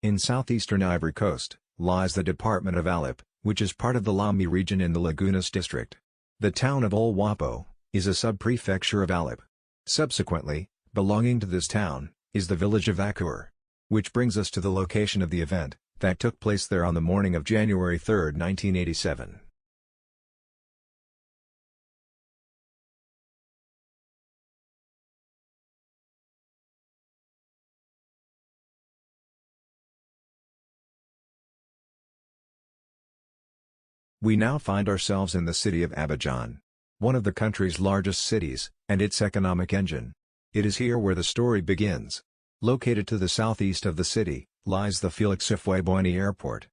In southeastern Ivory Coast, lies the department of Alep, which is part of the Lomé region in the Lagunas district. The town of Olwapo is a sub-prefecture of Alep. Subsequently, belonging to this town, is the village of Akour. Which brings us to the location of the event, that took place there on the morning of January 3, 1987. We now find ourselves in the city of Abidjan, one of the country's largest cities, and its economic engine. It is here where the story begins. Located to the southeast of the city, lies the Félix Houphouët-Boigny Airport,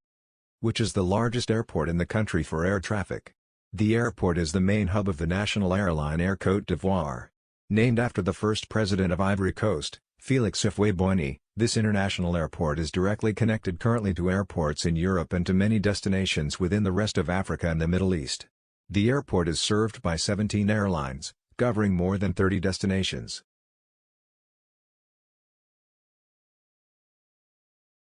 which is the largest airport in the country for air traffic. The airport is the main hub of the national airline Air Côte d'Ivoire. Named after the first president of Ivory Coast, Félix Houphouët-Boigny, this international airport is directly connected currently to airports in Europe and to many destinations within the rest of Africa and the Middle East. The airport is served by 17 airlines, covering more than 30 destinations.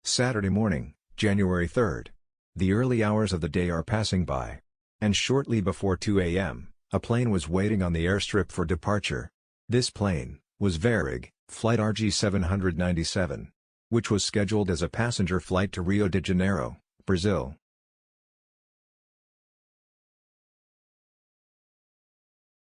Saturday morning, January 3rd. The early hours of the day are passing by. And shortly before 2 a.m., a plane was waiting on the airstrip for departure. This plane was Varig Flight RG797, which was scheduled as a passenger flight to Rio de Janeiro, Brazil.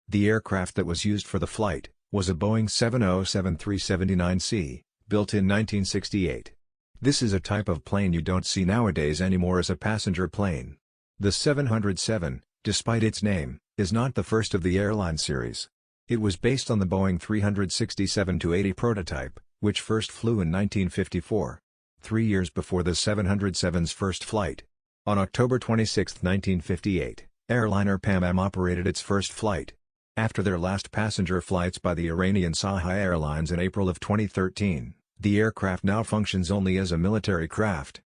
The aircraft that was used for the flight was a Boeing 707-379C, built in 1968. This is a type of plane you don't see nowadays anymore as a passenger plane. The 707, despite its name, is not the first of the airline series. It was based on the Boeing 367-80 prototype, which first flew in 1954, 3 years before the 707's first flight. On October 26, 1958, airliner Pan Am operated its first flight. After their last passenger flights by the Iranian Saha Airlines in April of 2013, the aircraft now functions only as a military craft.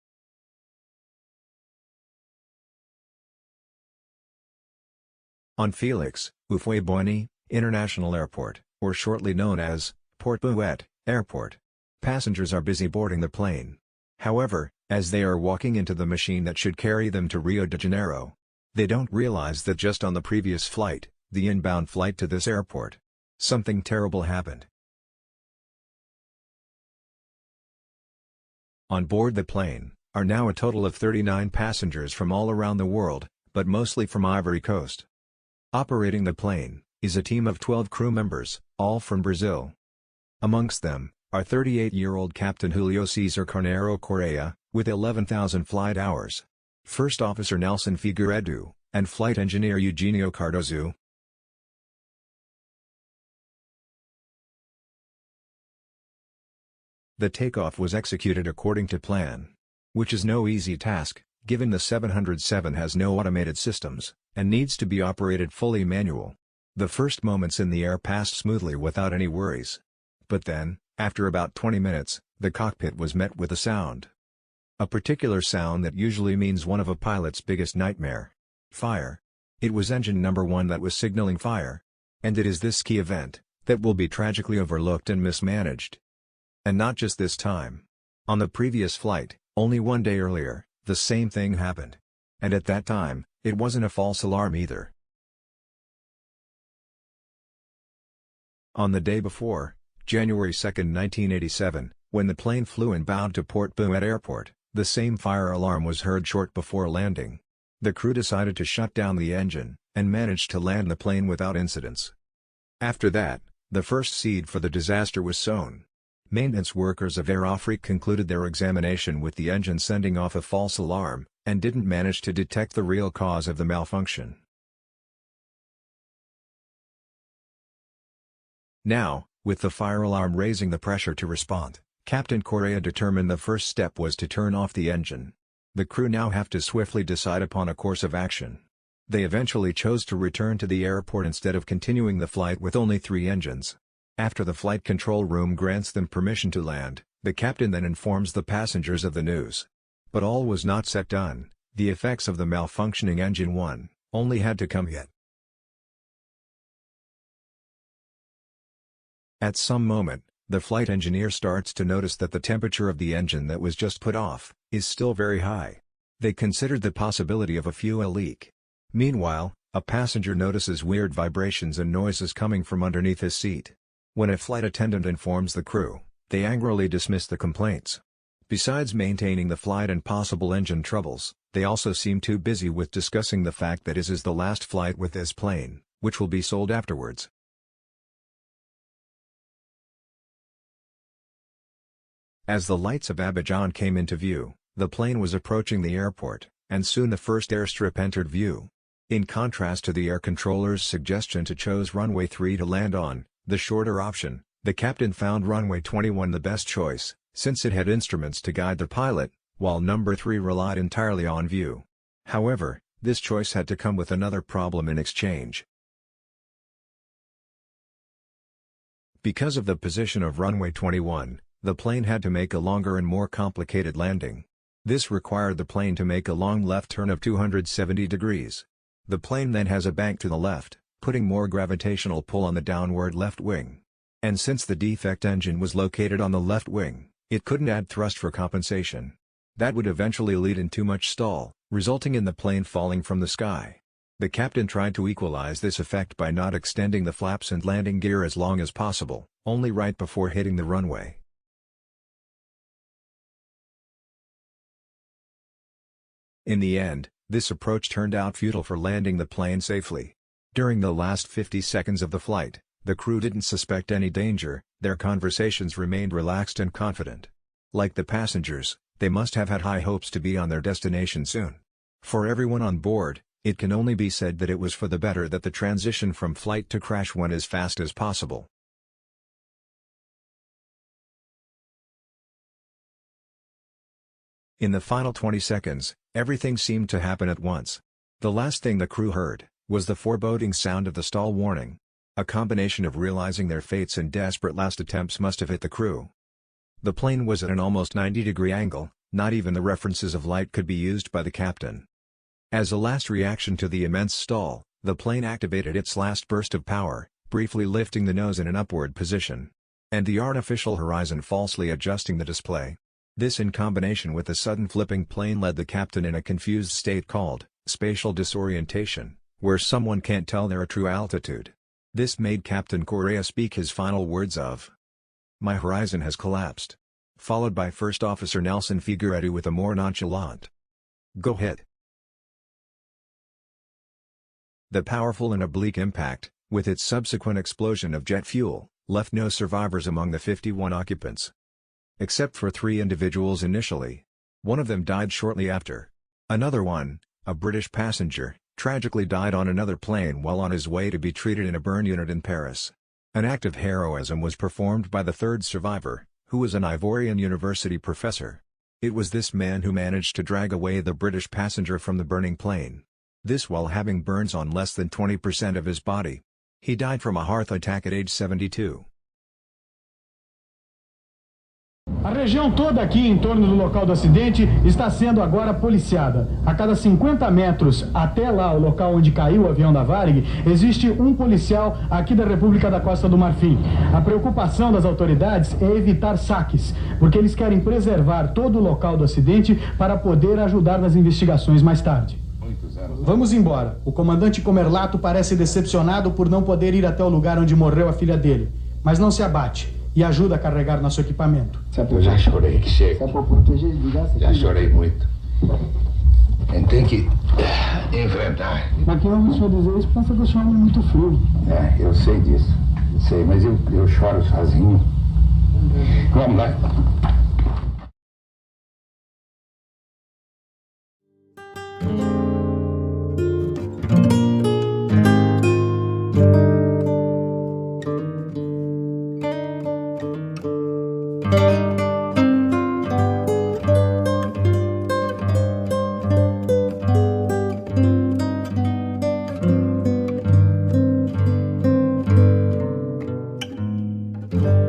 On Félix Houphouët-Boigny International Airport, or shortly known as Port Bouet Airport, passengers are busy boarding the plane. However, as they are walking into the machine that should carry them to Rio de Janeiro, they don't realize that just on the previous flight, the inbound flight to this airport, something terrible happened. On board the plane are now a total of 39 passengers from all around the world, but mostly from Ivory Coast. Operating the plane is a team of 12 crew members, all from Brazil. Amongst them are 38-year-old Captain Julio Cesar Carneiro Correa, with 11,000 flight hours, First Officer Nelson Figueiredo, and Flight Engineer Eugenio Cardozo. The takeoff was executed according to plan, which is no easy task, given the 707 has no automated systems, and needs to be operated fully manual. The first moments in the air passed smoothly without any worries. But then, after about 20 minutes, the cockpit was met with a sound. A particular sound that usually means one of a pilot's biggest nightmare. Fire. It was engine number 1 that was signaling fire. And it is this key event that will be tragically overlooked and mismanaged. And not just this time. On the previous flight, only one day earlier, the same thing happened. And at that time, it wasn't a false alarm either. On the day before, January 2, 1987, when the plane flew inbound to Port Bouet Airport, the same fire alarm was heard short before landing. The crew decided to shut down the engine, and managed to land the plane without incidents. After that, the first seed for the disaster was sown. Maintenance workers of Air Afrique concluded their examination with the engine sending off a false alarm, and didn't manage to detect the real cause of the malfunction. Now, with the fire alarm raising the pressure to respond, Captain Correa determined the first step was to turn off the engine. The crew now have to swiftly decide upon a course of action. They eventually chose to return to the airport instead of continuing the flight with only 3 engines. After the flight control room grants them permission to land, the captain then informs the passengers of the news. But all was not set done. The effects of the malfunctioning engine 1 only had to come yet. At some moment, the flight engineer starts to notice that the temperature of the engine that was just put off is still very high. They considered the possibility of a fuel leak. Meanwhile, a passenger notices weird vibrations and noises coming from underneath his seat. When a flight attendant informs the crew, they angrily dismiss the complaints. Besides maintaining the flight and possible engine troubles, they also seem too busy with discussing the fact that this is the last flight with this plane, which will be sold afterwards. As the lights of Abidjan came into view, the plane was approaching the airport, and soon the first airstrip entered view. In contrast to the air controller's suggestion to choose runway 3 to land on, the shorter option, the captain found runway 21 the best choice, since it had instruments to guide the pilot, while number 3 relied entirely on view. However, this choice had to come with another problem in exchange. Because of the position of runway 21, the plane had to make a longer and more complicated landing. This required the plane to make a long left turn of 270 degrees. The plane then has a bank to the left, putting more gravitational pull on the downward left wing. And since the defect engine was located on the left wing, it couldn't add thrust for compensation. That would eventually lead in too much stall, resulting in the plane falling from the sky. The captain tried to equalize this effect by not extending the flaps and landing gear as long as possible, only right before hitting the runway. In the end, this approach turned out futile for landing the plane safely. During the last 50 seconds of the flight, the crew didn't suspect any danger, their conversations remained relaxed and confident. Like the passengers, they must have had high hopes to be on their destination soon. For everyone on board, it can only be said that it was for the better that the transition from flight to crash went as fast as possible. In the final 20 seconds, everything seemed to happen at once. The last thing the crew heard was the foreboding sound of the stall warning. A combination of realizing their fates and desperate last attempts must have hit the crew. The plane was at an almost 90-degree angle, not even the references of light could be used by the captain. As a last reaction to the immense stall, the plane activated its last burst of power, briefly lifting the nose in an upward position. And the artificial horizon falsely adjusting the display. This in combination with the sudden flipping plane led the captain in a confused state called spatial disorientation, where someone can't tell their true altitude. This made Captain Correa speak his final words of, "My horizon has collapsed," followed by First Officer Nelson Figueredo with a more nonchalant, "Go ahead." The powerful and oblique impact, with its subsequent explosion of jet fuel, left no survivors among the 51 occupants. Except for 3 individuals initially. One of them died shortly after. Another one, a British passenger, tragically died on another plane while on his way to be treated in a burn unit in Paris. An act of heroism was performed by the third survivor, who was an Ivorian university professor. It was this man who managed to drag away the British passenger from the burning plane. This while having burns on less than 20% of his body. He died from a heart attack at age 72. A região toda aqui em torno do local do acidente está sendo agora policiada. A cada 50 metros até lá, o local onde caiu o avião da Varig, existe um policial aqui da República da Costa do Marfim. A preocupação das autoridades é evitar saques, porque eles querem preservar todo o local do acidente para poder ajudar nas investigações mais tarde. Vamos embora. O comandante Comerlato parece decepcionado por não poder ir até o lugar onde morreu a filha dele. Mas não se abate. E ajuda a carregar nosso equipamento. Eu já chorei que chega. Já chorei muito. A gente tem que enfrentar. Mas quem ouve o senhor dizer isso pensa que o senhor é muito frio. É, eu sei disso. Eu sei, mas eu choro sozinho. Vamos lá. Obrigado.